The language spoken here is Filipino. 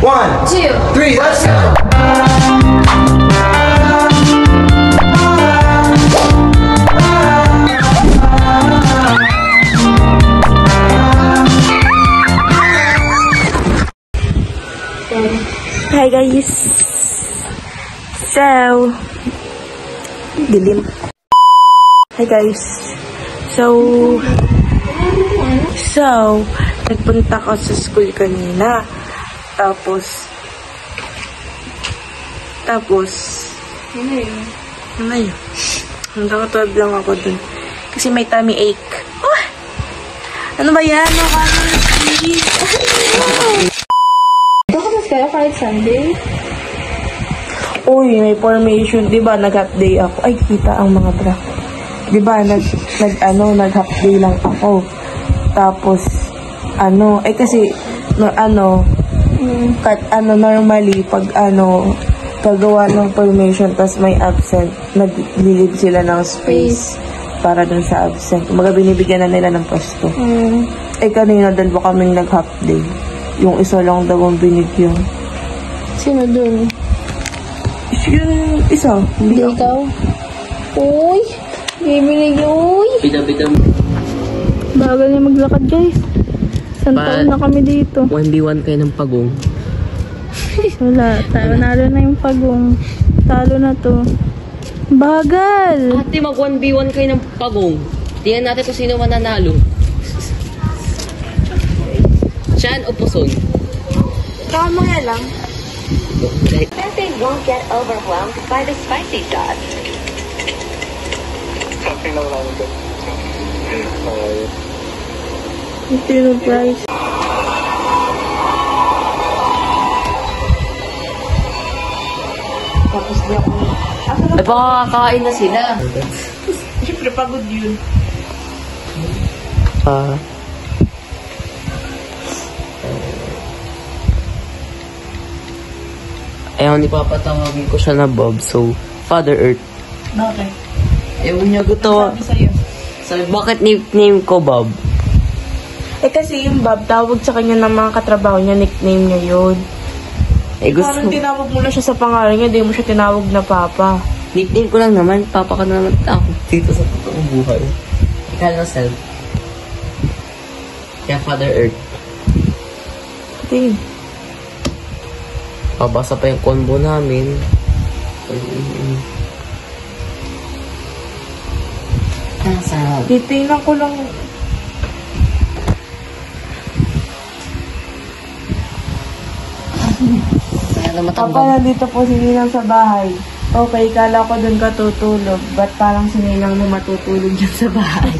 1, 2, 3, let's go! Hi guys! So, dilim. Hi guys! So, nagpunta ko sa school kanina. Tapos, ano yun? Hanggang 12 lang ako dun. Kasi may tummy ache. Oh! Ano ba yan? Mas kayo kahit Sunday? Uy, may formation. Diba, nag-half day ako. Ay, kita ang mga bra. Diba, nag-half day lang ako. Tapos, kasi, normally, paggawa ng formation, tapos may absent, nag-leave sila ng space para dun sa absent. Kumbaga, binibigyan na nila ng pwesto. Kanina, dalawa kaming nag-half day. Yung isa lang daw ang binigyan. Sino dun? Yung isa. Hindi ikaw? Uy! Bibili uy! Pita-pita mo. Bagal na maglakad guys. Isang taon na kami dito. 1v1 kayo ng pagong. Wala. Nalo na yung pagong. Talo na to. Bagal! Ate, mag 1v1 kayo ng pagong. Tingnan natin kung sino mananalo. Chan o Puson? Tama nga lang. They won't get overwhelmed by the spicy sauce. Ito yung price. Tapos di ako. Ay, baka kakain na sila. Siyempre, pagod yun. Ayaw ni Papa tawagin ko siya na Bob, so Father Earth. Bakit? Ayaw niya gusto. Sabi sa'yo? Sabi, bakit nickname ko Bob? Kasi yung Bob, tawag sa kanya ng mga katrabaho niya, nickname niya yun. Gusto Parang tinawag mo lang siya sa pangalan niya, di mo siya tinawag na Papa. Nickname ko lang naman, Papa ka na naman ako dito sa totoong buhay. Ikaw na self. Kaya Father Earth. Tingin. Pabasa pa yung combo namin. Sarap. Titingnan ko lang. Sana matanggal. Papa, nandito po si Ninang sa bahay. Okay, kala ko dun ka tutulog. Ba't parang si Ninang mo matutulog dyan sa bahay?